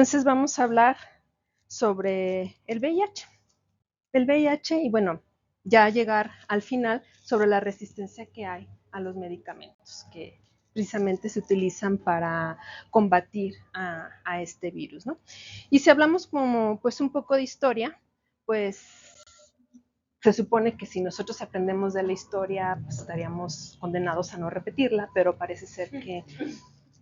Entonces vamos a hablar sobre el VIH. El VIH y bueno, ya llegar al final sobre la resistencia que hay a los medicamentos que precisamente se utilizan para combatir a este virus, ¿no? Y si hablamos como pues un poco de historia, pues se supone que si nosotros aprendemos de la historia, pues estaríamos condenados a no repetirla, pero parece ser que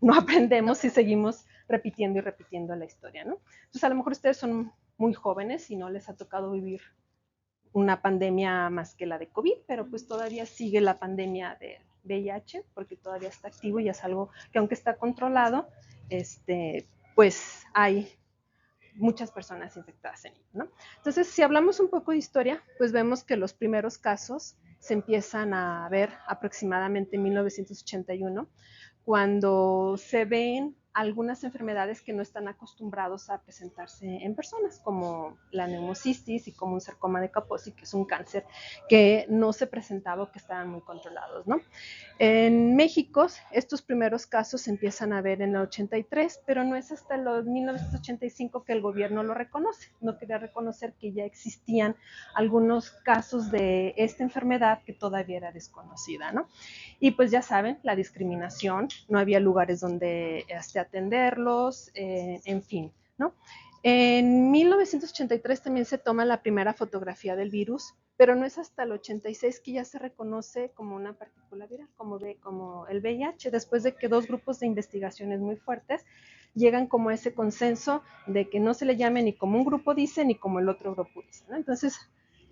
no aprendemos y seguimos repitiendo y repitiendo la historia, ¿no? Entonces a lo mejor ustedes son muy jóvenes y no les ha tocado vivir una pandemia más que la de COVID, pero pues todavía sigue la pandemia del VIH porque todavía está activo y es algo que aunque está controlado, pues hay muchas personas infectadas en ello, ¿no? Entonces, si hablamos un poco de historia, pues vemos que los primeros casos se empiezan a ver aproximadamente en 1981, cuando se ven algunas enfermedades que no están acostumbrados a presentarse en personas, como la neumocistis y como un sarcoma de Kaposi, que es un cáncer que no se presentaba o que estaban muy controlados, ¿no? En México, estos primeros casos se empiezan a ver en el 83, pero no es hasta los 1985 que el gobierno lo reconoce. No quería reconocer que ya existían algunos casos de esta enfermedad que todavía era desconocida, ¿no? Y pues ya saben, la discriminación, no había lugares donde atenderlos, en fin, ¿no? En 1983 también se toma la primera fotografía del virus, pero no es hasta el 86 que ya se reconoce como una partícula viral, como el VIH, después de que dos grupos de investigaciones muy fuertes llegan como a ese consenso de que no se le llame ni como un grupo dice ni como el otro grupo dice, ¿no? Entonces,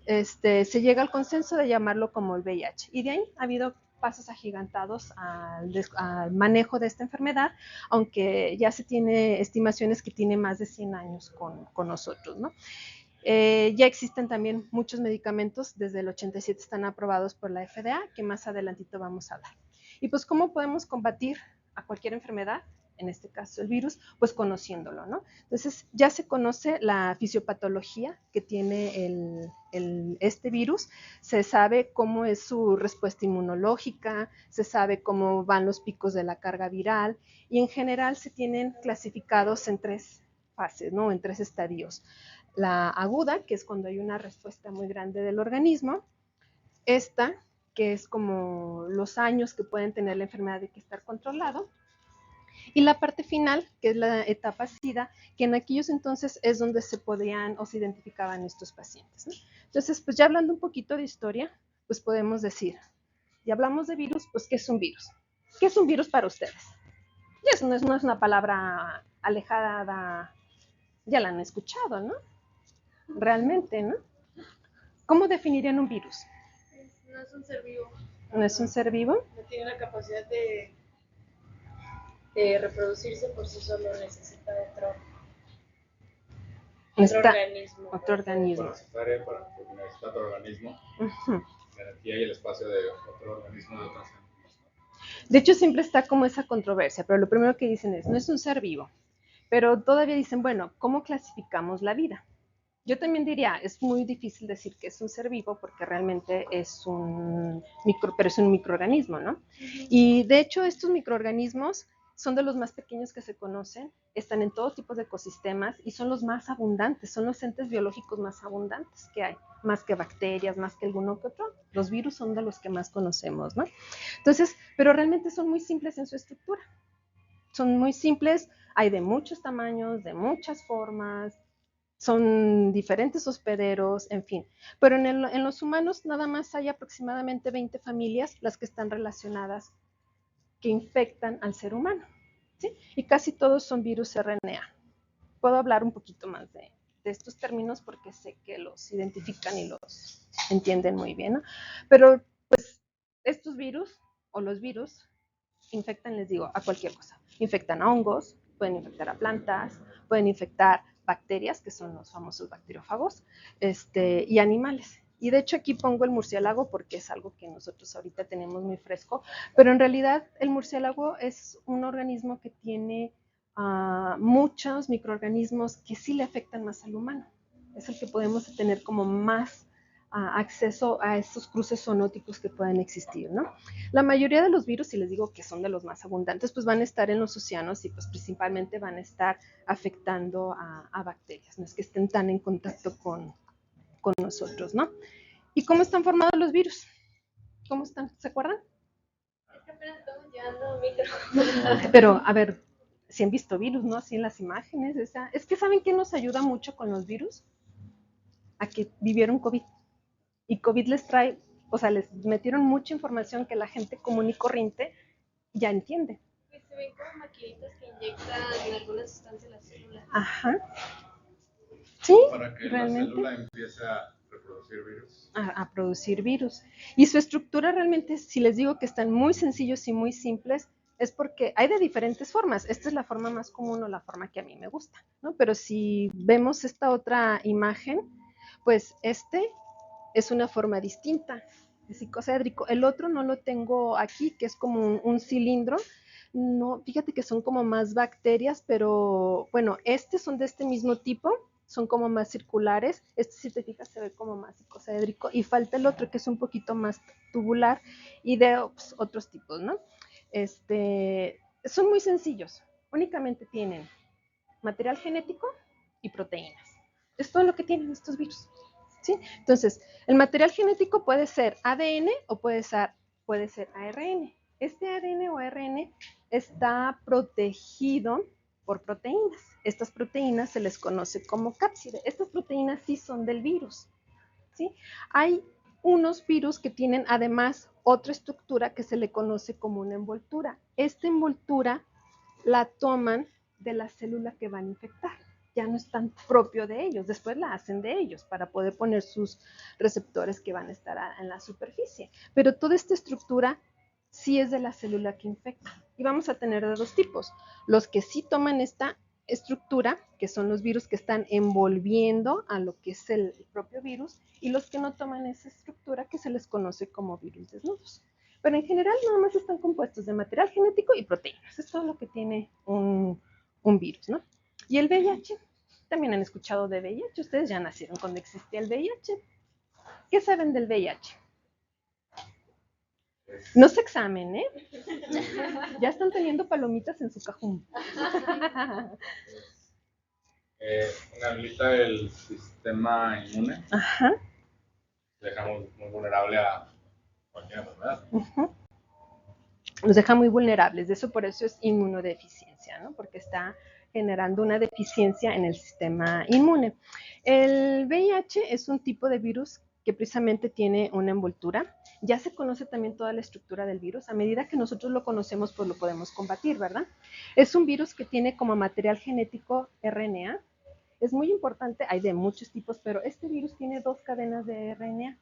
se llega al consenso de llamarlo como el VIH. Y de ahí ha habido pasos agigantados al manejo de esta enfermedad, aunque ya se tiene estimaciones que tiene más de 100 años con nosotros, ¿no? Ya existen también muchos medicamentos, desde el 87 están aprobados por la FDA, que más adelantito vamos a hablar. Y pues, ¿cómo podemos combatir a cualquier enfermedad? En este caso el virus, pues conociéndolo, ¿no? Entonces ya se conoce la fisiopatología que tiene este virus, se sabe cómo es su respuesta inmunológica, se sabe cómo van los picos de la carga viral y en general se tienen clasificados en tres fases, ¿no? En tres estadios. La aguda, que es cuando hay una respuesta muy grande del organismo, esta, que es como los años que pueden tener la enfermedad de que estar controlado, y la parte final, que es la etapa SIDA, que en aquellos entonces es donde se podían o se identificaban estos pacientes, ¿no? Entonces, pues ya hablando un poquito de historia, pues podemos decir, y hablamos de virus, pues ¿qué es un virus? ¿Qué es un virus para ustedes? Y eso no es una palabra alejada, ya la han escuchado, ¿no? Realmente, ¿no? ¿Cómo definirían un virus? No es un ser vivo. ¿No es un ser vivo? No tiene la capacidad de reproducirse por sí solo, necesita otro organismo. Otro organismo. Parasitaria para necesita otro organismo. La energía y el espacio de otro organismo de otras animales. De hecho, siempre está como esa controversia, pero lo primero que dicen es, no es un ser vivo. Pero todavía dicen, bueno, ¿cómo clasificamos la vida? Yo también diría, es muy difícil decir que es un ser vivo porque realmente pero es un microorganismo, ¿no? Y de hecho estos microorganismos son de los más pequeños que se conocen, están en todo tipo de ecosistemas y son los más abundantes, son los entes biológicos más abundantes que hay, más que bacterias, más que alguno que otro. Los virus son de los que más conocemos, ¿no? Entonces, pero realmente son muy simples en su estructura. Son muy simples, hay de muchos tamaños, de muchas formas, son diferentes hospederos, en fin. Pero en los humanos nada más hay aproximadamente 20 familias las que están relacionadas que infectan al ser humano, ¿sí? Y casi todos son virus RNA. Puedo hablar un poquito más de estos términos porque sé que los identifican y los entienden muy bien, ¿no? Pero pues estos virus o los virus infectan, les digo, a cualquier cosa. Infectan a hongos, pueden infectar a plantas, pueden infectar bacterias, que son los famosos bacteriófagos, y animales. Y de hecho aquí pongo el murciélago porque es algo que nosotros ahorita tenemos muy fresco, pero en realidad el murciélago es un organismo que tiene muchos microorganismos que sí le afectan más al humano. Es el que podemos tener como más acceso a estos cruces zoonóticos que pueden existir, ¿no? La mayoría de los virus, si les digo que son de los más abundantes, pues van a estar en los océanos y pues principalmente van a estar afectando a bacterias, no es que estén tan en contacto con nosotros, ¿no? ¿Y cómo están formados los virus? ¿Cómo están? ¿Se acuerdan? Apenas estamos llegando micro. Pero, a ver, si han visto virus, ¿no? Así en las imágenes. Es que ¿saben qué nos ayuda mucho con los virus? A que vivieron COVID. Y COVID les trae, o sea, les metieron mucha información que la gente común y corriente ya entiende. Pues se ven como maquinitas que inyectan en alguna sustancia la célula. Ajá. Sí, Para que la realmente. célula empiece a reproducir virus. A producir virus. Y su estructura realmente, si les digo que están muy sencillos y muy simples, es porque hay de diferentes formas. Esta es la forma más común o la forma que a mí me gusta, ¿no? Pero si vemos esta otra imagen, pues este es una forma distinta, es icosaédrico. El otro no lo tengo aquí, que es como un cilindro. No, fíjate que son como más bacterias, pero bueno, estos son de este mismo tipo, son como más circulares. Este, si te fijas, se ve como más icosaédrico. Y falta el otro, que es un poquito más tubular y de pues, otros tipos, ¿no? Son muy sencillos. Únicamente tienen material genético y proteínas. Es todo lo que tienen estos virus. ¿Sí? Entonces, el material genético puede ser ADN o puede ser ARN. Este ADN o ARN está protegido por proteínas. Estas proteínas se les conoce como cápside. Estas proteínas sí son del virus. ¿Sí? Hay unos virus que tienen además otra estructura que se le conoce como una envoltura. Esta envoltura la toman de la célula que van a infectar. Ya no es tan propio de ellos, después la hacen de ellos para poder poner sus receptores que van a estar en la superficie. Pero toda esta estructura sí es de la célula que infecta. Y vamos a tener de dos tipos. Los que sí toman esta estructura, que son los virus que están envolviendo a lo que es el propio virus, y los que no toman esa estructura, que se les conoce como virus desnudos. Pero en general nada más están compuestos de material genético y proteínas. Es todo lo que tiene un virus, ¿no? Y el VIH, también han escuchado de VIH. Ustedes ya nacieron cuando existía el VIH. ¿Qué saben del VIH? No se examen, ¿eh? Ya están teniendo palomitas en su cajón. Inhabilita el sistema inmune. Ajá. Dejamos muy vulnerable a cualquier enfermedad. Nos deja muy vulnerables. De eso, por eso es inmunodeficiencia, ¿no? Porque está generando una deficiencia en el sistema inmune. El VIH es un tipo de virus que precisamente tiene una envoltura. Ya se conoce también toda la estructura del virus. A medida que nosotros lo conocemos, pues lo podemos combatir, ¿verdad? Es un virus que tiene como material genético RNA. Es muy importante, hay de muchos tipos, pero este virus tiene 2 cadenas de RNA.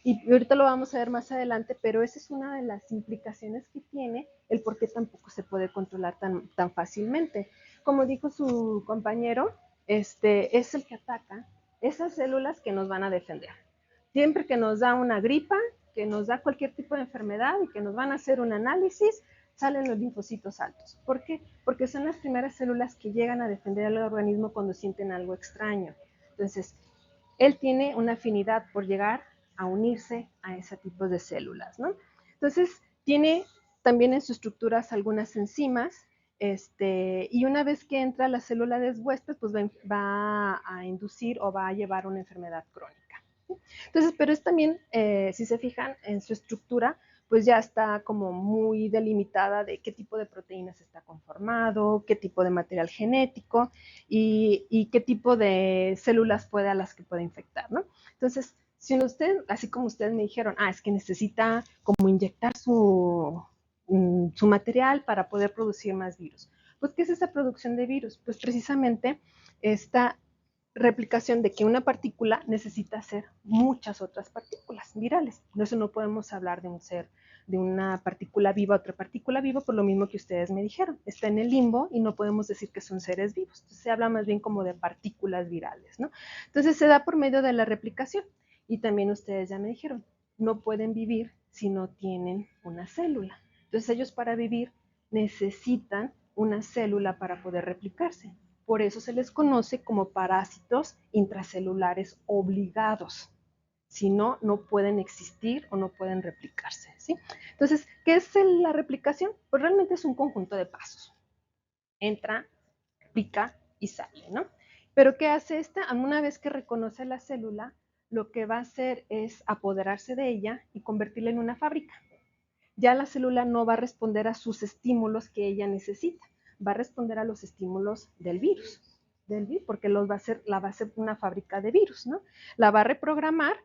Y ahorita lo vamos a ver más adelante, pero esa es una de las implicaciones que tiene el por qué tampoco se puede controlar tan fácilmente. Como dijo su compañero, es el que ataca esas células que nos van a defender. Siempre que nos da una gripa, que nos da cualquier tipo de enfermedad y que nos van a hacer un análisis, salen los linfocitos altos. ¿Por qué? Porque son las primeras células que llegan a defender al organismo cuando sienten algo extraño. Entonces, él tiene una afinidad por llegar a unirse a ese tipo de células, ¿no? Entonces, tiene también en sus estructuras algunas enzimas, y una vez que entra la célula deshuésped, pues va a inducir o va a llevar una enfermedad crónica. Entonces, pero es también, si se fijan en su estructura, pues ya está como muy delimitada de qué tipo de proteínas está conformado, qué tipo de material genético y qué tipo de células puede a las que puede infectar, ¿no? Entonces, si usted, así como ustedes me dijeron, es que necesita como inyectar su material para poder producir más virus. Pues, ¿qué es esa producción de virus? Pues precisamente esta replicación de que una partícula necesita hacer muchas otras partículas virales. Por eso no podemos hablar de un ser, de una partícula viva a otra partícula viva, por lo mismo que ustedes me dijeron. Está en el limbo y no podemos decir que son seres vivos. Entonces, se habla más bien como de partículas virales, ¿no? Entonces se da por medio de la replicación. Y también ustedes ya me dijeron, no pueden vivir si no tienen una célula. Entonces ellos para vivir necesitan una célula para poder replicarse. Por eso se les conoce como parásitos intracelulares obligados. Si no, no pueden existir o no pueden replicarse, ¿sí? Entonces, ¿qué es la replicación? Pues realmente es un conjunto de pasos. Entra, pica y sale, ¿no? Pero ¿qué hace esta? Una vez que reconoce la célula, lo que va a hacer es apoderarse de ella y convertirla en una fábrica. Ya la célula no va a responder a sus estímulos que ella necesita, va a responder a los estímulos del virus, porque la va a hacer una fábrica de virus, ¿no? La va a reprogramar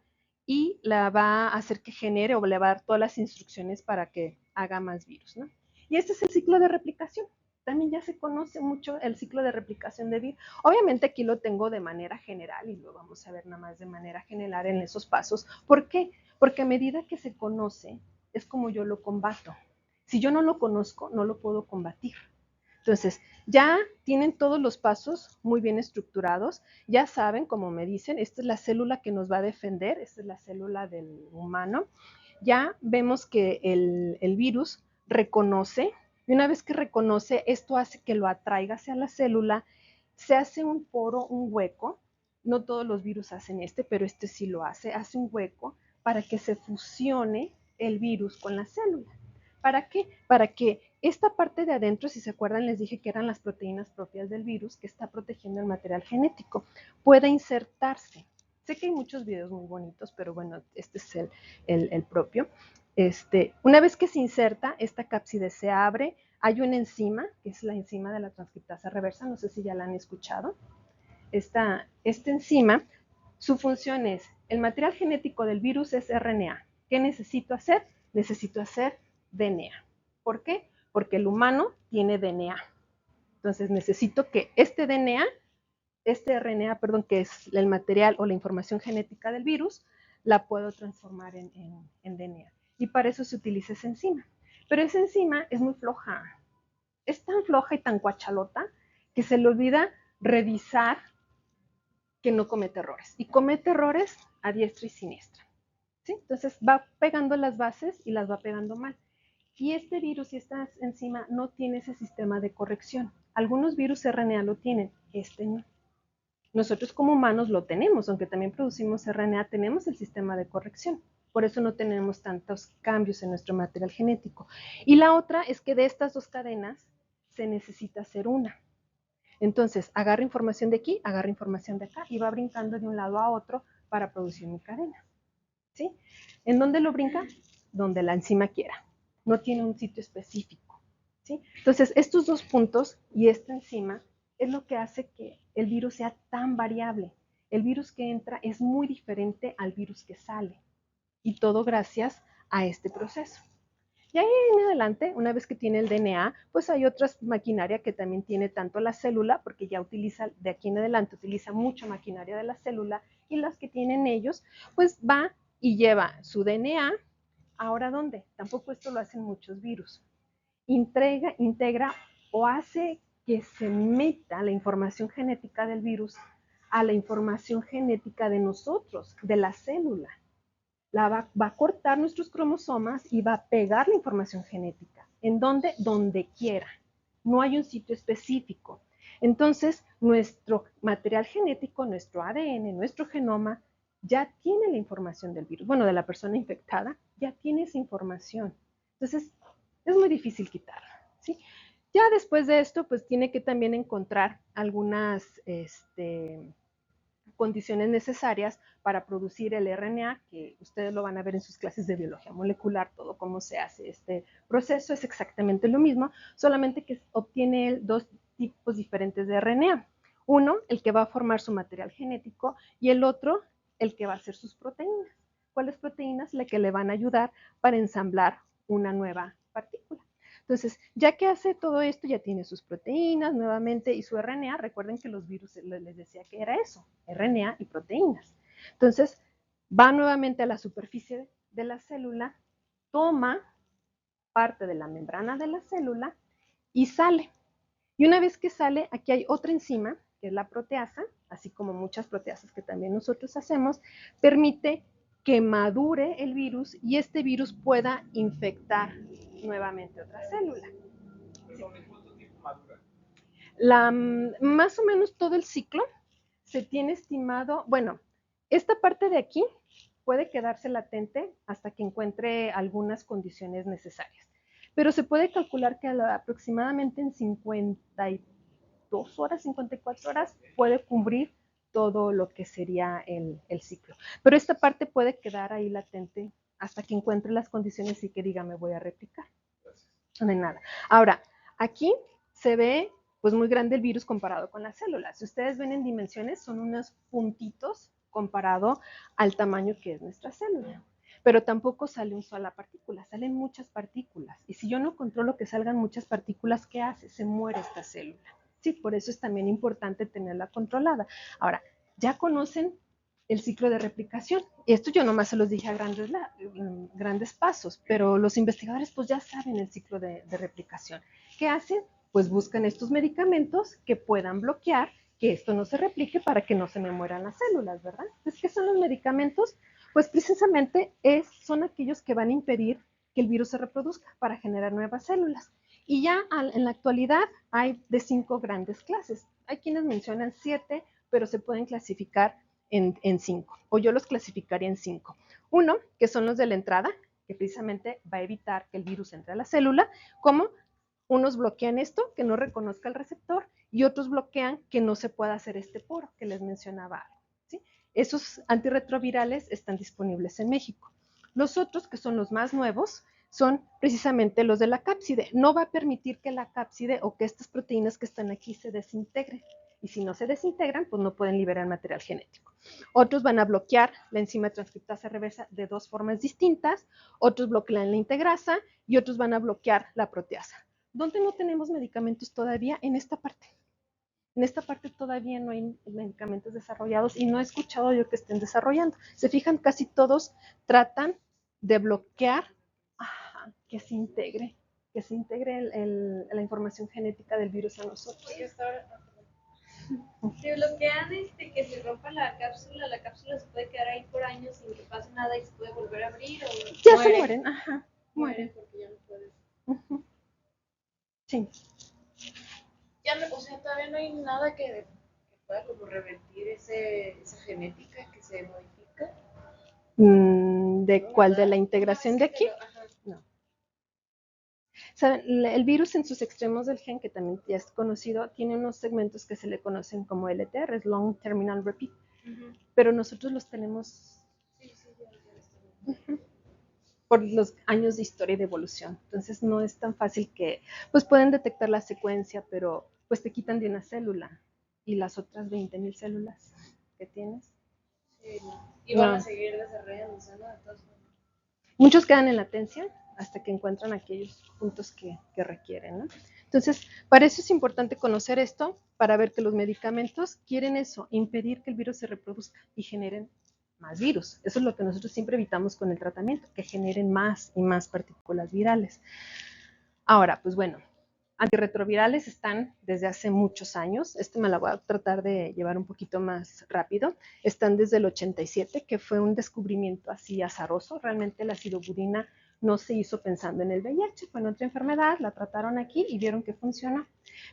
y la va a hacer que genere o le va a dar todas las instrucciones para que haga más virus, ¿no? Y este es el ciclo de replicación. También ya se conoce mucho el ciclo de replicación de virus. Obviamente aquí lo tengo de manera general y lo vamos a ver nada más de manera general en esos pasos. ¿Por qué? Porque a medida que se conoce, es como yo lo combato. Si yo no lo conozco, no lo puedo combatir. Entonces, ya tienen todos los pasos muy bien estructurados, ya saben, como me dicen, esta es la célula que nos va a defender, esta es la célula del humano. Ya vemos que el virus reconoce, y una vez que reconoce, esto hace que lo atraiga hacia la célula, se hace un poro, un hueco, no todos los virus hacen pero este sí lo hace un hueco para que se fusione el virus con la célula. ¿Para qué? Para que esta parte de adentro, si se acuerdan, les dije que eran las proteínas propias del virus que está protegiendo el material genético, pueda insertarse. Sé que hay muchos videos muy bonitos, pero bueno, este es el propio. Una vez que se inserta, esta cápside se abre, hay una enzima, que es la enzima de la transcriptasa reversa, no sé si ya la han escuchado. Esta enzima, su función es, el material genético del virus es RNA. ¿Qué necesito hacer? Necesito hacer DNA. ¿Por qué? Porque el humano tiene DNA. Entonces necesito que este DNA, este RNA, perdón, que es el material o la información genética del virus, la puedo transformar en DNA. Y para eso se utiliza esa enzima. Pero esa enzima es muy floja. Es tan floja y tan cuachalota que se le olvida revisar que no comete errores. Y comete errores a diestra y siniestra. ¿Sí? Entonces va pegando las bases y las va pegando mal. Y este virus y esta enzima no tiene ese sistema de corrección. Algunos virus RNA lo tienen, este no. Nosotros como humanos lo tenemos, aunque también producimos RNA, tenemos el sistema de corrección. Por eso no tenemos tantos cambios en nuestro material genético. Y la otra es que de estas dos cadenas se necesita hacer una. Entonces, agarra información de aquí, agarra información de acá y va brincando de un lado a otro para producir mi cadena. ¿Sí? ¿En dónde lo brinca? Donde la enzima quiera. No tiene un sitio específico. ¿Sí? Entonces, estos dos puntos y esta enzima es lo que hace que el virus sea tan variable. El virus que entra es muy diferente al virus que sale. Y todo gracias a este proceso. Y ahí en adelante, una vez que tiene el DNA, pues hay otras maquinaria que también tiene tanto la célula, porque ya utiliza, de aquí en adelante, utiliza mucha maquinaria de la célula, y las que tienen ellos, pues va y lleva su DNA. ¿Ahora dónde? Tampoco esto lo hacen muchos virus. Integra o hace que se meta la información genética del virus a la información genética de nosotros, de la célula. Va a cortar nuestros cromosomas y va a pegar la información genética. ¿En dónde? Donde quiera. No hay un sitio específico. Entonces, nuestro material genético, nuestro ADN, nuestro genoma, ya tiene la información del virus. Bueno, de la persona infectada, ya tiene esa información. Entonces, es muy difícil quitarla, ¿sí? Ya después de esto, pues tiene que también encontrar algunas condiciones necesarias para producir el RNA, que ustedes lo van a ver en sus clases de biología molecular, todo cómo se hace este proceso, es exactamente lo mismo, solamente que obtiene dos tipos diferentes de RNA. Uno, el que va a formar su material genético, y el otro, el que va a hacer sus proteínas. ¿Cuáles proteínas? Las que le van a ayudar para ensamblar una nueva partícula. Entonces, ya que hace todo esto, ya tiene sus proteínas nuevamente y su RNA. Recuerden que los virus les decía que era eso, RNA y proteínas. Entonces, va nuevamente a la superficie de la célula, toma parte de la membrana de la célula y sale. Y una vez que sale, aquí hay otra enzima, que es la proteasa, así como muchas proteasas que también nosotros hacemos, permite que madure el virus y este virus pueda infectar nuevamente otra célula. ¿Cuánto tiempo madura? Más o menos todo el ciclo se tiene estimado, bueno, esta parte de aquí puede quedarse latente hasta que encuentre algunas condiciones necesarias. Pero se puede calcular que aproximadamente en 52 horas, 54 horas, puede cubrir todo lo que sería el ciclo. Pero esta parte puede quedar ahí latente hasta que encuentre las condiciones y que diga me voy a replicar. No hay nada. Ahora, aquí se ve pues muy grande el virus comparado con las células. Si ustedes ven en dimensiones, son unos puntitos comparado al tamaño que es nuestra célula. Pero tampoco sale una sola partícula, salen muchas partículas. Y si yo no controlo que salgan muchas partículas, ¿qué hace? Se muere esta célula. Sí, por eso es también importante tenerla controlada. Ahora, ya conocen el ciclo de replicación. Y esto yo nomás se los dije a grandes pasos, pero los investigadores pues ya saben el ciclo de replicación. ¿Qué hacen? Pues buscan estos medicamentos que puedan bloquear que esto no se replique para que no se me mueran las células, ¿verdad? Entonces, ¿qué son los medicamentos? Pues precisamente son aquellos que van a impedir que el virus se reproduzca para generar nuevas células. Y ya en la actualidad hay de 5 grandes clases. Hay quienes mencionan 7, pero se pueden clasificar en 5, o yo los clasificaría en 5. Uno, que son los de la entrada, que precisamente va a evitar que el virus entre a la célula, como unos bloquean esto, que no reconozca el receptor, y otros bloquean que no se pueda hacer este poro que les mencionaba. ¿Sí? Esos antirretrovirales están disponibles en México. Los otros, que son los más nuevos, son precisamente los de la cápside. No va a permitir que la cápside o que estas proteínas que están aquí se desintegren. Y si no se desintegran, pues no pueden liberar material genético. Otros van a bloquear la enzima transcriptasa reversa de 2 formas distintas, otros bloquean la integrasa y otros van a bloquear la proteasa. ¿Dónde no tenemos medicamentos todavía? En esta parte. En esta parte todavía no hay medicamentos desarrollados y no he escuchado yo que estén desarrollando. Se fijan, casi todos tratan de bloquear que se integre la información genética del virus a nosotros. Si bloquean que se rompa la cápsula se puede quedar ahí por años sin que pase nada y se puede volver a abrir o ya mueren. Se mueren, ajá, mueren porque ya no puedes. Sí. Ya no, o sea, todavía no hay nada que pueda como revertir esa genética que se modifica. ¿De cuál? ¿De la integración de aquí? No. ¿Saben? El virus en sus extremos del gen, que también ya es conocido, tiene unos segmentos que se le conocen como LTR, es Long Terminal Repeat, pero nosotros los tenemos por los años de historia y de evolución. Entonces no es tan fácil que, pues pueden detectar la secuencia, pero pues te quitan de una célula y las otras 20,000 células que tienes. Sí, no. Y van a seguir desarrollándose, ¿no? Entonces, muchos quedan en latencia hasta que encuentran aquellos puntos que requieren, ¿no? Entonces, para eso es importante conocer esto, para ver que los medicamentos quieren eso, impedir que el virus se reproduzca y generen más virus. Eso es lo que nosotros siempre evitamos con el tratamiento, que generen más y más partículas virales. Ahora, pues bueno, antirretrovirales están desde hace muchos años. Me la voy a tratar de llevar un poquito más rápido. Están desde el 87, que fue un descubrimiento así azaroso. Realmente la acidobudina no se hizo pensando en el VIH, fue en otra enfermedad, la trataron aquí y vieron que funciona.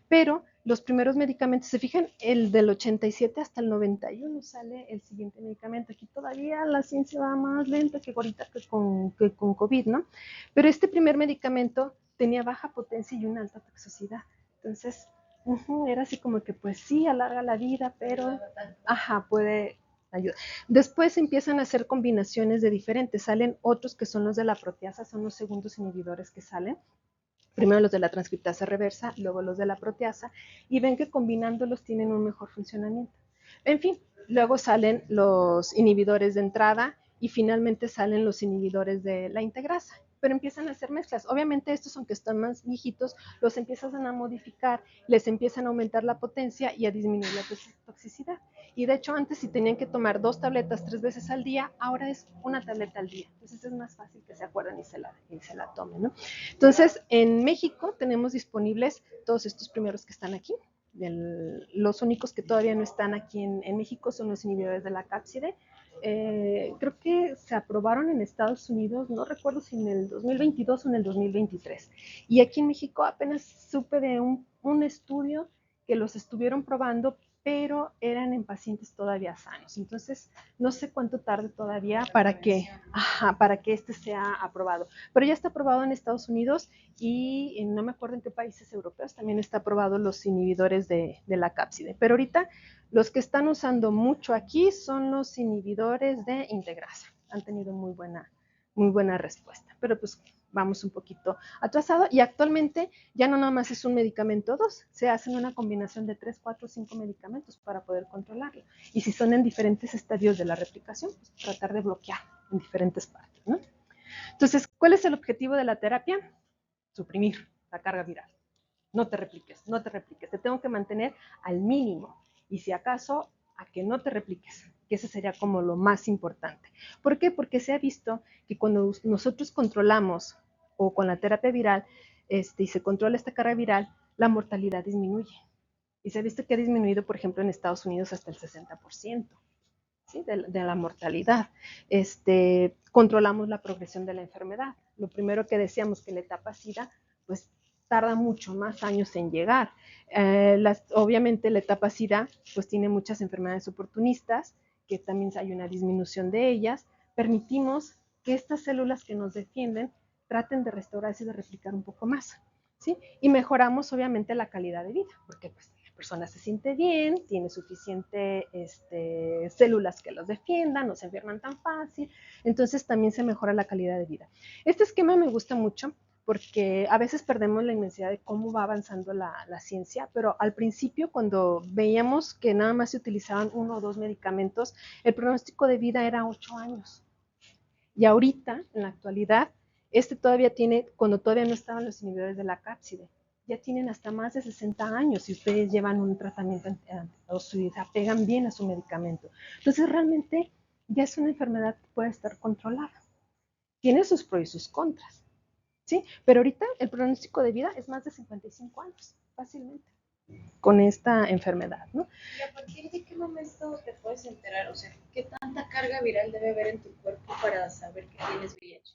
Pero los primeros medicamentos, se fijan, el del 87 hasta el 91 sale el siguiente medicamento. Aquí todavía la ciencia va más lenta que ahorita que con COVID, ¿no? Pero este primer medicamento tenía baja potencia y una alta toxicidad. Entonces, era así como que, pues sí, alarga la vida, pero, puede ayudar. Después empiezan a hacer combinaciones de diferentes. Salen otros que son los de la proteasa, son los segundos inhibidores que salen. Primero los de la transcriptasa reversa, luego los de la proteasa, y ven que combinándolos tienen un mejor funcionamiento. En fin, luego salen los inhibidores de entrada y finalmente salen los inhibidores de la integrasa, pero empiezan a hacer mezclas. Obviamente estos, aunque están más viejitos, los empiezan a modificar, les empiezan a aumentar la potencia y a disminuir la toxicidad. Y de hecho antes si tenían que tomar 2 tabletas 3 veces al día, ahora es 1 tableta al día. Entonces es más fácil que se acuerden y se la tomen, ¿no? Entonces en México tenemos disponibles todos estos primeros que están aquí. Los únicos que todavía no están aquí en México son los inhibidores de la cápside. Creo que se aprobaron en Estados Unidos, no recuerdo si en el 2022 o en el 2023. Y aquí en México apenas supe de un estudio que los estuvieron probando pero eran en pacientes todavía sanos. Entonces, no sé cuánto tarde todavía para que este sea aprobado. Pero ya está aprobado en Estados Unidos y no me acuerdo en qué países europeos también está aprobado los inhibidores de la cápside. Pero ahorita los que están usando mucho aquí son los inhibidores de integrasa. Han tenido muy buena respuesta. Pero pues vamos un poquito atrasado y actualmente ya no nada más es un medicamento o dos, se hacen una combinación de 3, 4, 5 medicamentos para poder controlarlo. Y si son en diferentes estadios de la replicación, pues tratar de bloquear en diferentes partes, ¿no? Entonces, ¿cuál es el objetivo de la terapia? Suprimir la carga viral. No te repliques, no te repliques, te tengo que mantener al mínimo y si acaso a que no te repliques, que ese sería como lo más importante. ¿Por qué? Porque se ha visto que cuando nosotros controlamos o con la terapia viral y se controla esta carga viral, la mortalidad disminuye. Y se ha visto que ha disminuido, por ejemplo, en Estados Unidos hasta el 60%. ¿Sí? De la mortalidad. Controlamos la progresión de la enfermedad. Lo primero que decíamos que la etapa SIDA, pues tarda mucho más años en llegar. Obviamente la etapa SIDA, pues tiene muchas enfermedades oportunistas, que también hay una disminución de ellas. Permitimos que estas células que nos defienden traten de restaurarse y de replicar un poco más. ¿Sí? Y mejoramos obviamente la calidad de vida, porque pues persona se siente bien, tiene suficiente células que los defiendan, no se enferman tan fácil, entonces también se mejora la calidad de vida. Este esquema me gusta mucho porque a veces perdemos la inmensidad de cómo va avanzando la ciencia, pero al principio cuando veíamos que nada más se utilizaban 1 o 2 medicamentos, el pronóstico de vida era 8 años. Y ahorita, en la actualidad, todavía tiene, cuando todavía no estaban los inhibidores de la cápside, ya tienen hasta más de 60 años si ustedes llevan un tratamiento o se apegan bien a su medicamento. Entonces, realmente ya es una enfermedad que puede estar controlada. Tiene sus pros y sus contras, ¿sí? Pero ahorita el pronóstico de vida es más de 55 años, fácilmente, con esta enfermedad, ¿no? ¿Y a partir de qué momento te puedes enterar? O sea, ¿qué tanta carga viral debe haber en tu cuerpo para saber que tienes VIH?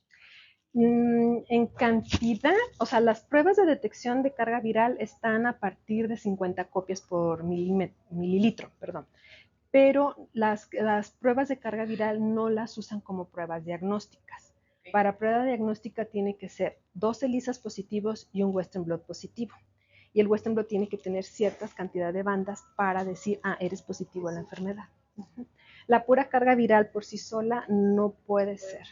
En cantidad, o sea, las pruebas de detección de carga viral están a partir de 50 copias por mililitro, perdón. Pero las pruebas de carga viral no las usan como pruebas diagnósticas. Para prueba diagnóstica tiene que ser 2 ELISAs positivos y un Western blot positivo. Y el Western blot tiene que tener ciertas cantidad de bandas para decir, eres positivo a la enfermedad. La pura carga viral por sí sola no puede ser.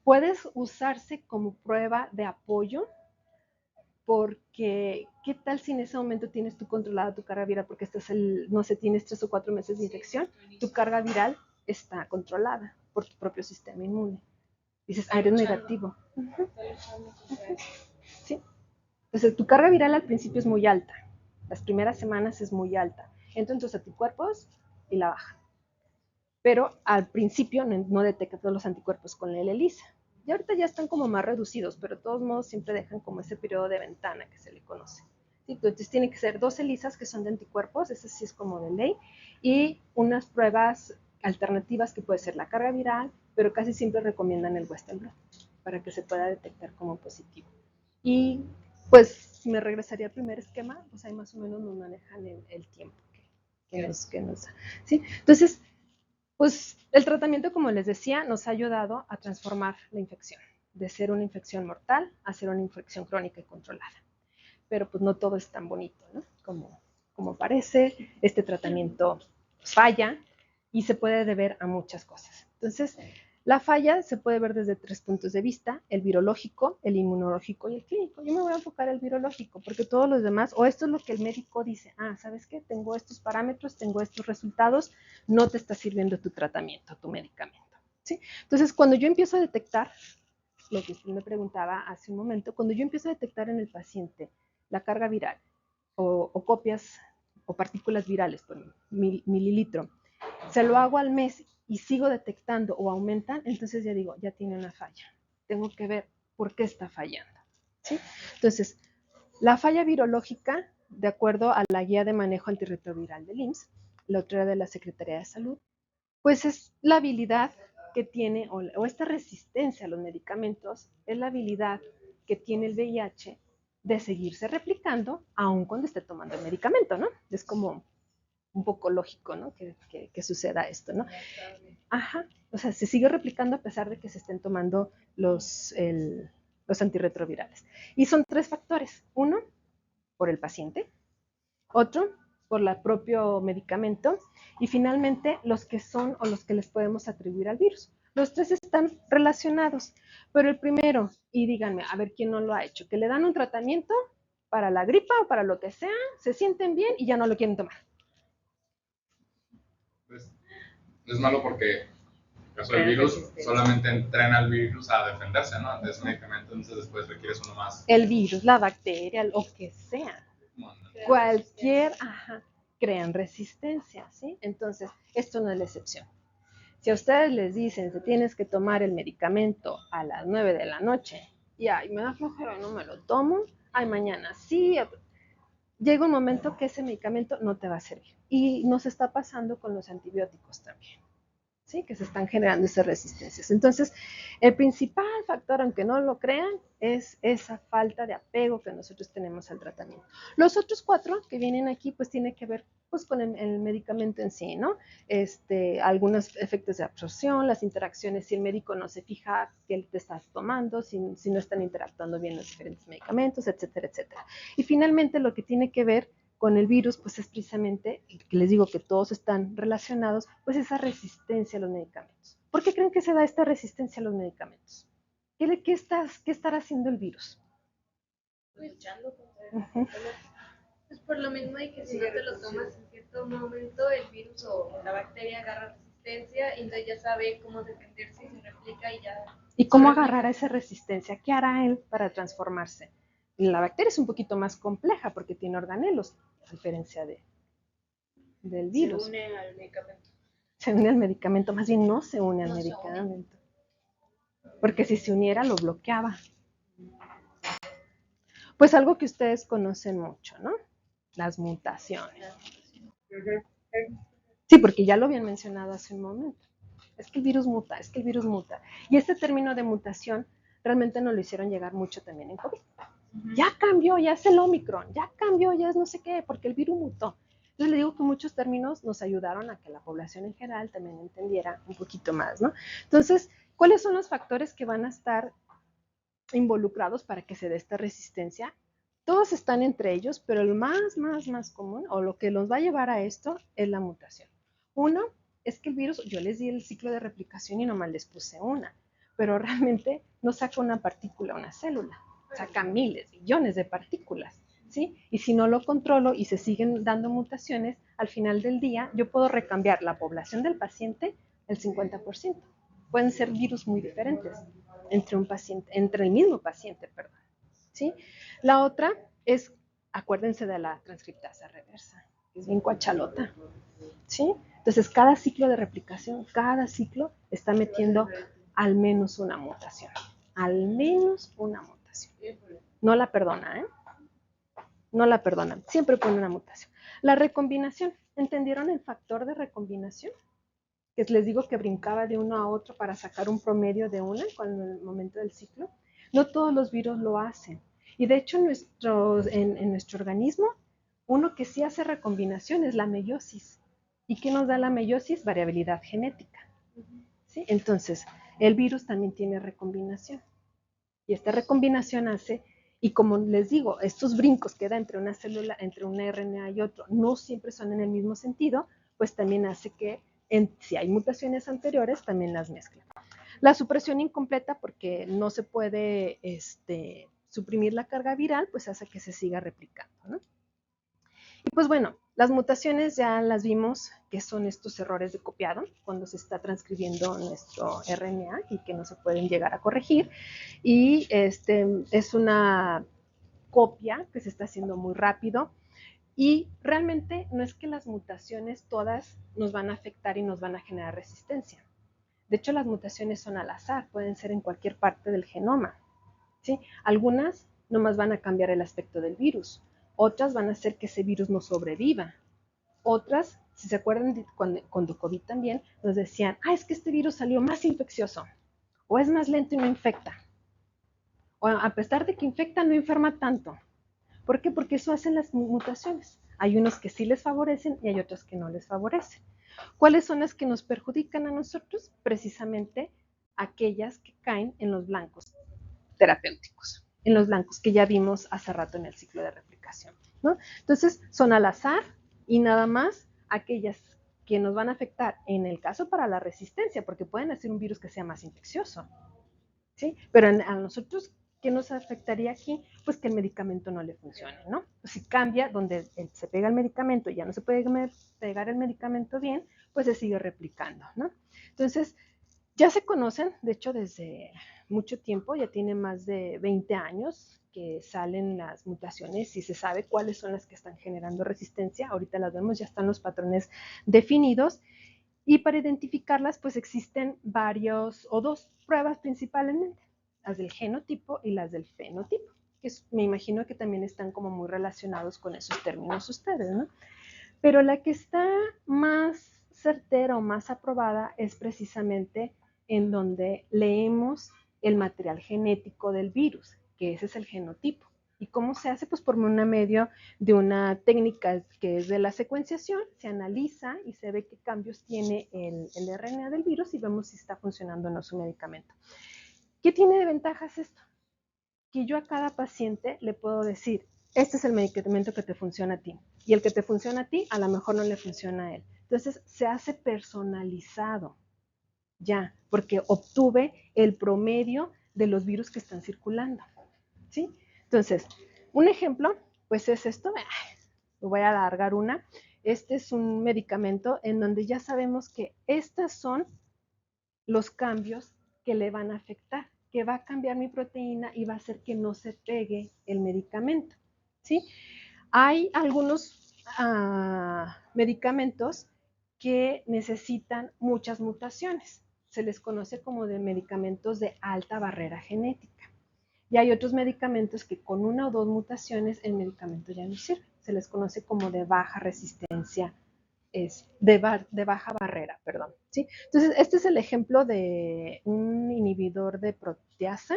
Puedes usarse como prueba de apoyo porque ¿qué tal si en ese momento tienes tú controlada tu carga viral porque no sé, tienes 3 o 4 meses de infección, tu carga viral está controlada por tu propio sistema inmune. Dices, eres negativo. Sí. Entonces, tu carga viral al principio es muy alta. Las primeras semanas es muy alta. Entra en tus anticuerpos y la baja. Pero al principio no detecta todos los anticuerpos con el ELISA. Y ahorita ya están como más reducidos, pero de todos modos siempre dejan como ese periodo de ventana que se le conoce. ¿Sí? Entonces tiene que ser 2 ELISAs que son de anticuerpos, eso sí es como de ley, y unas pruebas alternativas que puede ser la carga viral, pero casi siempre recomiendan el Western blot para que se pueda detectar como positivo. Y pues si me regresaría al primer esquema, pues ahí más o menos nos manejan el tiempo que nos da. ¿Sí? Entonces, pues el tratamiento, como les decía, nos ha ayudado a transformar la infección, de ser una infección mortal a ser una infección crónica y controlada. Pero pues no todo es tan bonito, ¿no? Como parece, este tratamiento falla y se puede deber a muchas cosas. Entonces, la falla se puede ver desde 3 puntos de vista, el virológico, el inmunológico y el clínico. Yo me voy a enfocar en el virológico, porque todos los demás, o esto es lo que el médico dice, ¿sabes qué? Tengo estos parámetros, tengo estos resultados, no te está sirviendo tu tratamiento, tu medicamento, ¿sí? Entonces, cuando yo empiezo a detectar, lo que usted me preguntaba hace un momento, cuando yo empiezo a detectar en el paciente la carga viral o copias o partículas virales por mililitro, se lo hago al mes y sigo detectando o aumentan, entonces ya digo, ya tiene una falla. Tengo que ver por qué está fallando. ¿Sí? Entonces, la falla virológica, de acuerdo a la guía de manejo antirretroviral del IMSS, la otra de la Secretaría de Salud, pues es la habilidad que tiene, o esta resistencia a los medicamentos, es la habilidad que tiene el VIH de seguirse replicando aun cuando esté tomando el medicamento, ¿no? Es como un poco lógico, ¿no? Que suceda esto, ¿no? Ajá, o sea, se sigue replicando a pesar de que se estén tomando los antirretrovirales. Y son 3 factores. Uno, por el paciente. Otro, por el propio medicamento. Y finalmente, los que son o los que les podemos atribuir al virus. Los 3 están relacionados, pero el primero, y díganme, a ver quién no lo ha hecho, que le dan un tratamiento para la gripa o para lo que sea, se sienten bien y ya no lo quieren tomar. Pues, es malo porque en el caso del virus solamente entrena al virus a defenderse, ¿no? Ante ese medicamento, entonces después requieres uno más. El virus, la bacteria, lo que sea. Cualquier, crean resistencia, ¿sí? Entonces, esto no es la excepción. Si a ustedes les dicen que tienes que tomar el medicamento a las 9 de la noche y ay, me da flojera y no me lo tomo, ay, mañana sí, llega un momento que ese medicamento no te va a servir. Y nos está pasando con los antibióticos también, ¿sí? Que se están generando esas resistencias. Entonces, el principal factor, aunque no lo crean, es esa falta de apego que nosotros tenemos al tratamiento. Los otros 4 que vienen aquí, pues tiene que ver pues, con el medicamento en sí, ¿no? Algunos efectos de absorción, las interacciones, si el médico no se fija qué te estás tomando, si no están interactuando bien los diferentes medicamentos, etcétera, etcétera. Y finalmente, lo que tiene que ver con el virus, pues es precisamente, que les digo que todos están relacionados, pues esa resistencia a los medicamentos. ¿Por qué creen que se da esta resistencia a los medicamentos? ¿Qué estará haciendo el virus? Luchando contra pues por lo mismo de que si no te lo tomas en cierto momento, el virus o la bacteria agarra resistencia y entonces ya sabe cómo defenderse y se replica y ya... ¿Y cómo agarrará esa resistencia? ¿Qué hará él para transformarse? La bacteria es un poquito más compleja porque tiene organelos, a diferencia del virus. Se une al medicamento. Se une al medicamento, más bien no se une al medicamento. Porque si se uniera lo bloqueaba. Pues algo que ustedes conocen mucho, ¿no? Las mutaciones. Sí, porque ya lo habían mencionado hace un momento. Es que el virus muta, es que el virus muta. Y este término de mutación realmente nos lo hicieron llegar mucho también en COVID. Ya cambió, ya es el Omicron, ya cambió, ya es no sé qué, porque el virus mutó. Entonces le digo que muchos términos nos ayudaron a que la población en general también entendiera un poquito más, ¿no? Entonces, ¿cuáles son los factores que van a estar involucrados para que se dé esta resistencia? Todos están entre ellos, pero el más común, o lo que nos va a llevar a esto, es la mutación. Uno, es que el virus, yo les di el ciclo de replicación y nomás les puse una, pero realmente no saca una partícula, una célula, saca miles, billones de partículas, ¿sí? Y si no lo controlo y se siguen dando mutaciones, al final del día yo puedo recambiar la población del paciente el 50%. Pueden ser virus muy diferentes entre el mismo paciente, perdón, ¿sí? La otra es, acuérdense de la transcriptasa reversa, que es bien cuachalota, ¿sí? Entonces, cada ciclo de replicación, cada ciclo está metiendo al menos una mutación. Al menos una mutación. No la perdona, ¿eh? No la perdonan. Siempre pone una mutación. La recombinación. ¿Entendieron el factor de recombinación? Que les digo que brincaba de uno a otro para sacar un promedio de una en el momento del ciclo. No todos los virus lo hacen. Y de hecho, en nuestro organismo, uno que sí hace recombinación es la meiosis. ¿Y qué nos da la meiosis? Variabilidad genética. ¿Sí? Entonces, el virus también tiene recombinación. Y esta recombinación hace, y como les digo, estos brincos que da entre una célula, entre una RNA y otro, no siempre son en el mismo sentido, pues también hace que, si hay mutaciones anteriores, también las mezcla. La supresión incompleta, porque no se puede suprimir la carga viral, pues hace que se siga replicando, ¿no? Y pues bueno, las mutaciones ya las vimos, que son estos errores de copiado, cuando se está transcribiendo nuestro RNA y que no se pueden llegar a corregir. Y es una copia que se está haciendo muy rápido. Y realmente no es que las mutaciones todas nos van a afectar y nos van a generar resistencia. De hecho, las mutaciones son al azar, pueden ser en cualquier parte del genoma, ¿sí? Algunas nomás van a cambiar el aspecto del virus, otras van a hacer que ese virus no sobreviva. Otras, si se acuerdan de cuando COVID también, nos decían, es que este virus salió más infeccioso, o es más lento y no infecta, o a pesar de que infecta, no enferma tanto, ¿Por qué? Porque eso hacen las mutaciones. Hay unos que sí les favorecen y hay otros que no les favorecen. ¿Cuáles son las que nos perjudican a nosotros? Precisamente aquellas que caen en los blancos terapéuticos, en los blancos que ya vimos hace rato en el ciclo de replicación, ¿no? Entonces, son al azar y nada más aquellas que nos van a afectar en el caso para la resistencia, porque pueden hacer un virus que sea más infeccioso, ¿sí? Pero a nosotros, ¿qué nos afectaría aquí? Pues que el medicamento no le funcione, ¿no? Si cambia donde se pega el medicamento y ya no se puede pegar el medicamento bien, pues se sigue replicando, ¿no? Entonces, ya se conocen, de hecho, desde mucho tiempo, ya tiene más de 20 años que salen las mutaciones y se sabe cuáles son las que están generando resistencia. Ahorita las vemos, ya están los patrones definidos. Y para identificarlas, pues existen varios o dos pruebas principalmente, las del genotipo y las del fenotipo, que me imagino que también están como muy relacionados con esos términos ustedes, ¿no? Pero la que está más certera o más aprobada es precisamente en donde leemos el material genético del virus, que ese es el genotipo. ¿Y cómo se hace? Pues por medio de una técnica que es de la secuenciación, se analiza y se ve qué cambios tiene el RNA del virus y vemos si está funcionando o no su medicamento. ¿Qué tiene de ventajas esto? Que yo a cada paciente le puedo decir, este es el medicamento que te funciona a ti, y el que te funciona a ti a lo mejor no le funciona a él. Entonces se hace personalizado ya, porque obtuve el promedio de los virus que están circulando, ¿sí? Entonces, un ejemplo, pues es esto, lo voy a alargar una. Este es un medicamento en donde ya sabemos que estos son los cambios que le van a afectar, que va a cambiar mi proteína y va a hacer que no se pegue el medicamento, ¿sí? Hay algunos medicamentos que necesitan muchas mutaciones. Se les conoce como de medicamentos de alta barrera genética. Y hay otros medicamentos que con una o dos mutaciones el medicamento ya no sirve. Se les conoce como de baja resistencia, de baja barrera, perdón. ¿Sí? Entonces, este es el ejemplo de un inhibidor de proteasa.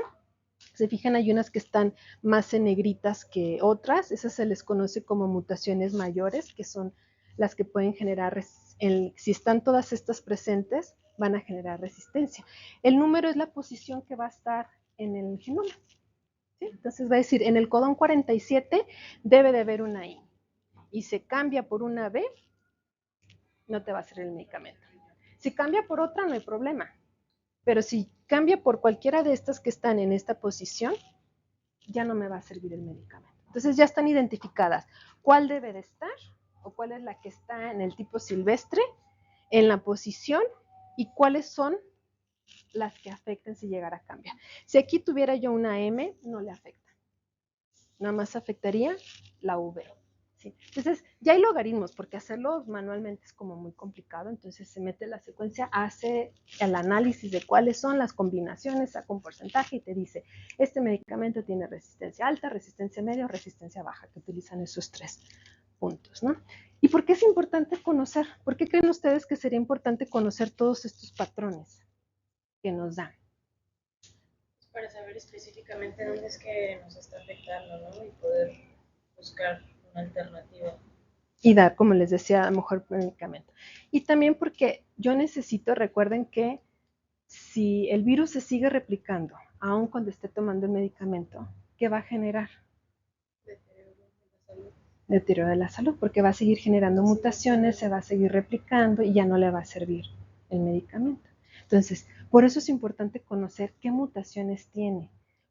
Se fijan, hay unas que están más en negritas que otras. Esas se les conoce como mutaciones mayores, que son las que pueden generar, si están todas estas presentes, van a generar resistencia. El número es la posición que va a estar en el genoma. ¿Sí? Entonces va a decir, en el codón 47 debe de haber una I. Y se cambia por una B, no te va a hacer el medicamento. Si cambia por otra, no hay problema. Pero si cambia por cualquiera de estas que están en esta posición, ya no me va a servir el medicamento. Entonces ya están identificadas cuál debe de estar o cuál es la que está en el tipo silvestre, en la posición y cuáles son las que afecten si llegara a cambiar. Si aquí tuviera yo una M, no le afecta. Nada más afectaría la V. ¿Sí? Entonces, ya hay logaritmos, porque hacerlos manualmente es como muy complicado, entonces se mete la secuencia, hace el análisis de cuáles son las combinaciones, saca un porcentaje y te dice, este medicamento tiene resistencia alta, resistencia media o resistencia baja, que utilizan esos tres puntos, ¿no? ¿Y por qué es importante conocer? ¿Por qué creen ustedes que sería importante conocer todos estos patrones que nos dan? Para saber específicamente dónde es que nos está afectando, ¿no? Y poder buscar una alternativa. Y dar, como les decía, a lo mejor medicamento. Y también porque yo necesito, recuerden que si el virus se sigue replicando, aun cuando esté tomando el medicamento, ¿qué va a generar? Deterioro de la salud, porque va a seguir generando mutaciones, se va a seguir replicando y ya no le va a servir el medicamento. Entonces, por eso es importante conocer qué mutaciones tiene,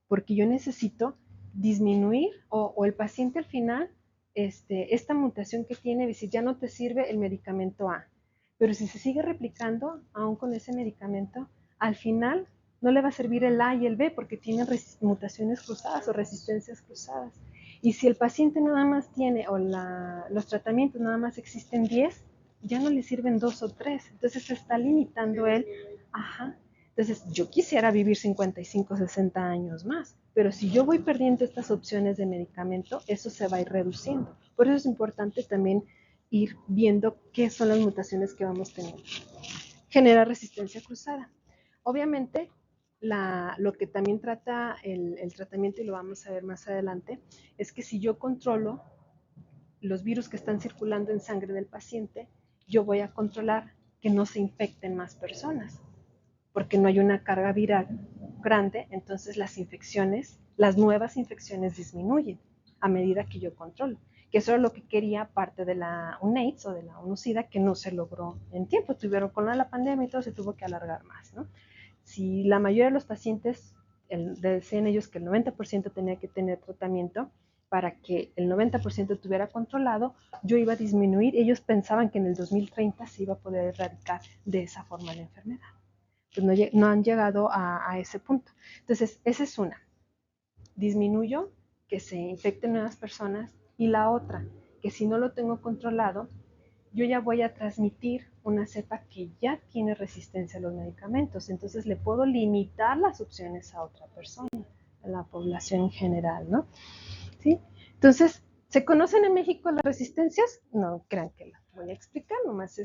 porque yo necesito disminuir o el paciente al final, esta mutación que tiene, decir, ya no te sirve el medicamento A, pero si se sigue replicando, aún con ese medicamento, al final no le va a servir el A y el B porque tienen mutaciones cruzadas o resistencias cruzadas. Y si el paciente nada más tiene, o los tratamientos nada más existen 10, ya no le sirven 2 o 3. Entonces se está limitando él. Ajá. Entonces yo quisiera vivir 55, 60 años más, pero si yo voy perdiendo estas opciones de medicamento, eso se va a ir reduciendo. Por eso es importante también ir viendo qué son las mutaciones que vamos teniendo. Genera resistencia cruzada. Obviamente, lo que también trata el tratamiento, y lo vamos a ver más adelante, es que si yo controlo los virus que están circulando en sangre del paciente, yo voy a controlar que no se infecten más personas, porque no hay una carga viral grande, entonces las nuevas infecciones disminuyen a medida que yo controlo. Que eso era lo que quería parte de la UNAIDS o de la UNOSIDA, que no se logró en tiempo. Tuvieron con la pandemia y todo se tuvo que alargar más, ¿no? Si la mayoría de los pacientes, decían ellos que el 90% tenía que tener tratamiento para que el 90% tuviera controlado, yo iba a disminuir. Ellos pensaban que en el 2030 se iba a poder erradicar de esa forma la enfermedad. Pues no han llegado a ese punto. Entonces, esa es una. Disminuyo que se infecten nuevas personas, y la otra, que si no lo tengo controlado, yo ya voy a transmitir una cepa que ya tiene resistencia a los medicamentos. Entonces le puedo limitar las opciones a otra persona, a la población en general, ¿no? ¿Sí? Entonces, ¿se conocen en México las resistencias? No crean que las voy a explicar, nomás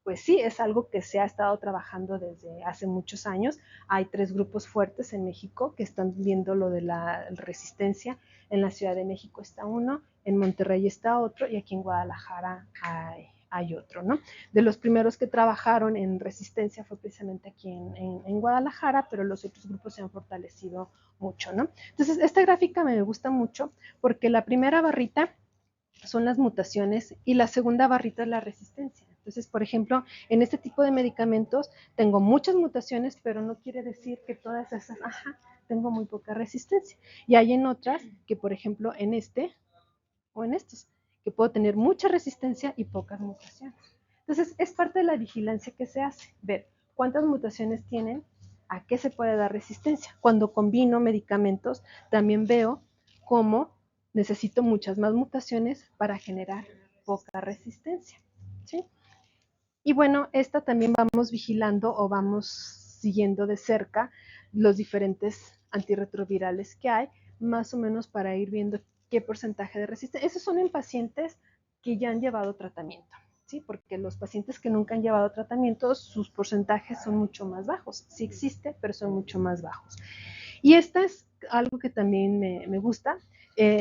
pues sí, es algo que se ha estado trabajando desde hace muchos años. Hay 3 grupos fuertes en México que están viendo lo de la resistencia. En la Ciudad de México está uno, en Monterrey está otro, y aquí en Guadalajara hay otro, ¿no? De los primeros que trabajaron en resistencia fue precisamente aquí en Guadalajara, pero los otros grupos se han fortalecido mucho, ¿no? Entonces, esta gráfica me gusta mucho porque la primera barrita son las mutaciones y la segunda barrita es la resistencia. Entonces, por ejemplo, en este tipo de medicamentos tengo muchas mutaciones, pero no quiere decir que todas esas, tengo muy poca resistencia. Y hay en otras que, por ejemplo, en este o en estos, que puedo tener mucha resistencia y pocas mutaciones. Entonces, es parte de la vigilancia que se hace, ver cuántas mutaciones tienen, a qué se puede dar resistencia. Cuando combino medicamentos, también veo cómo necesito muchas más mutaciones para generar poca resistencia, ¿sí? Y bueno, esta también vamos vigilando o vamos siguiendo de cerca los diferentes antirretrovirales que hay, más o menos para ir viendo qué porcentaje de resistencia. Esos son en pacientes que ya han llevado tratamiento, ¿sí? Porque los pacientes que nunca han llevado tratamiento, sus porcentajes son mucho más bajos. Sí existe, pero son mucho más bajos. Y esta es algo que también me gusta.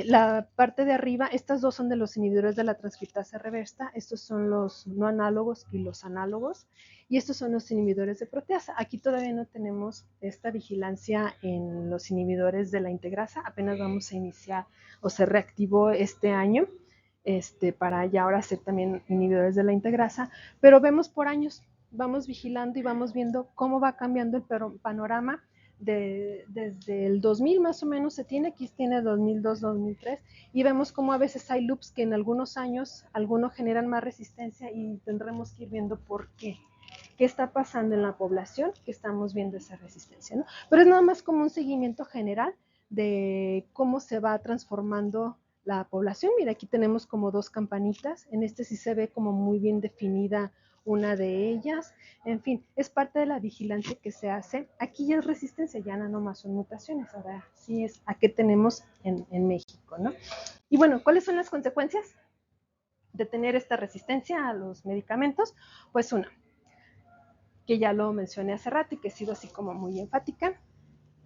La parte de arriba, estas dos son de los inhibidores de la transcriptasa reversa, estos son los no análogos y los análogos, y estos son los inhibidores de proteasa. Aquí todavía no tenemos esta vigilancia en los inhibidores de la integrasa, apenas vamos a iniciar o se reactivó este año, para ya ahora ser también inhibidores de la integrasa, pero vemos por años, vamos vigilando y vamos viendo cómo va cambiando el panorama. Desde el 2000 más o menos se tiene, aquí tiene 2002, 2003, y vemos como a veces hay loops que en algunos años, algunos generan más resistencia y tendremos que ir viendo por qué. ¿Qué está pasando en la población? Que estamos viendo esa resistencia, ¿no? Pero es nada más como un seguimiento general de cómo se va transformando la población. Mira, aquí tenemos como 2 campanitas, en este sí se ve como muy bien definida una de ellas. En fin, es parte de la vigilancia que se hace. Aquí ya es resistencia, ya no más son mutaciones. Ahora sí es a qué tenemos en México, ¿no? Y bueno, ¿cuáles son las consecuencias de tener esta resistencia a los medicamentos? Pues una, que ya lo mencioné hace rato y que he sido así como muy enfática,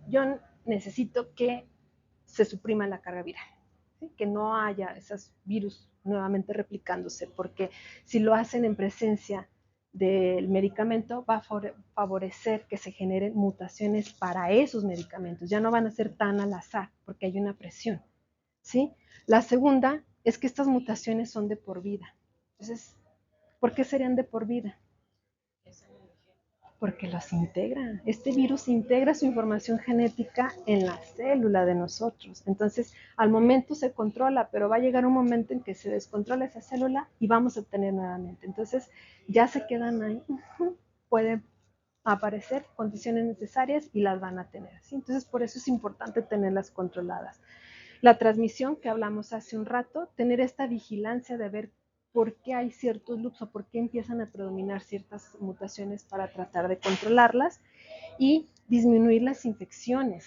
yo necesito que se suprima la carga viral, ¿sí? Que no haya esos virus nuevamente replicándose, porque si lo hacen en presencia del medicamento va a favorecer que se generen mutaciones para esos medicamentos, ya no van a ser tan al azar, porque hay una presión, ¿sí? La segunda es que estas mutaciones son de por vida. Entonces, ¿por qué serían de por vida? Porque los integra. Este virus integra su información genética en la célula de nosotros. Entonces, al momento se controla, pero va a llegar un momento en que se descontrola esa célula y vamos a obtener nuevamente. Entonces, ya se quedan ahí. Pueden aparecer condiciones necesarias y las van a tener, ¿sí? Entonces, por eso es importante tenerlas controladas. La transmisión que hablamos hace un rato, tener esta vigilancia de ver por qué hay ciertos loops o por qué empiezan a predominar ciertas mutaciones para tratar de controlarlas y disminuir las infecciones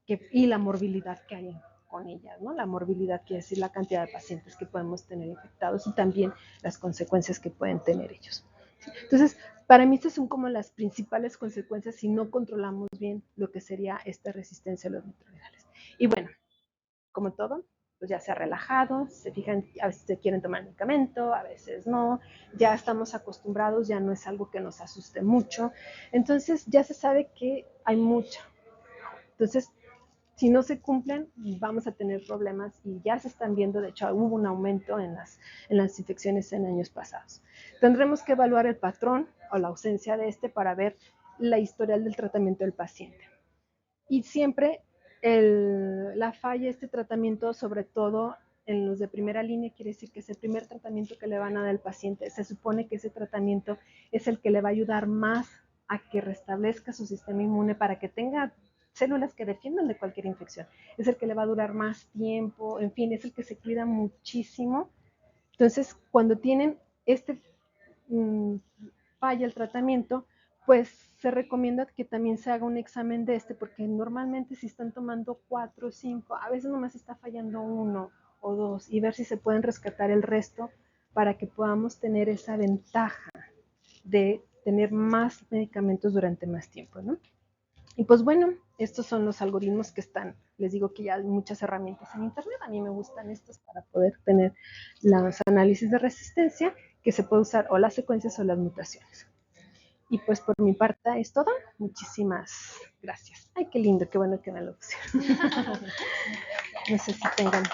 y la morbilidad que hay con ellas, ¿no? La morbilidad quiere decir la cantidad de pacientes que podemos tener infectados y también las consecuencias que pueden tener ellos. Entonces, Para mí estas son como las principales consecuencias si no controlamos bien lo que sería esta resistencia a los microorganismos. Y bueno, como todo, pues ya se ha relajado, se fijan, a veces se quieren tomar medicamento, a veces no, ya estamos acostumbrados, ya no es algo que nos asuste mucho, entonces ya se sabe que hay mucho. Entonces, si no se cumplen, vamos a tener problemas y ya se están viendo, de hecho hubo un aumento en las infecciones en años pasados. Tendremos que evaluar el patrón o la ausencia de este para ver la historial del tratamiento del paciente. Y siempre la falla, este tratamiento, sobre todo en los de primera línea, quiere decir que es el primer tratamiento que le van a dar al paciente. Se supone que ese tratamiento es el que le va a ayudar más a que restablezca su sistema inmune para que tenga células que defiendan de cualquier infección. Es el que le va a durar más tiempo, en fin, es el que se cuida muchísimo. Entonces, cuando tienen falla el tratamiento, pues se recomienda que también se haga un examen de porque normalmente si están tomando 4 o 5, a veces nomás está fallando 1 o 2, y ver si se pueden rescatar el resto para que podamos tener esa ventaja de tener más medicamentos durante más tiempo, ¿no? Y pues bueno, estos son los algoritmos que están, les digo que ya hay muchas herramientas en internet, a mí me gustan estos para poder tener los análisis de resistencia, que se puede usar o las secuencias o las mutaciones. Y pues por mi parte es todo. Muchísimas gracias. Ay, qué lindo, qué bueno que me lo pusieron. No sé si tengan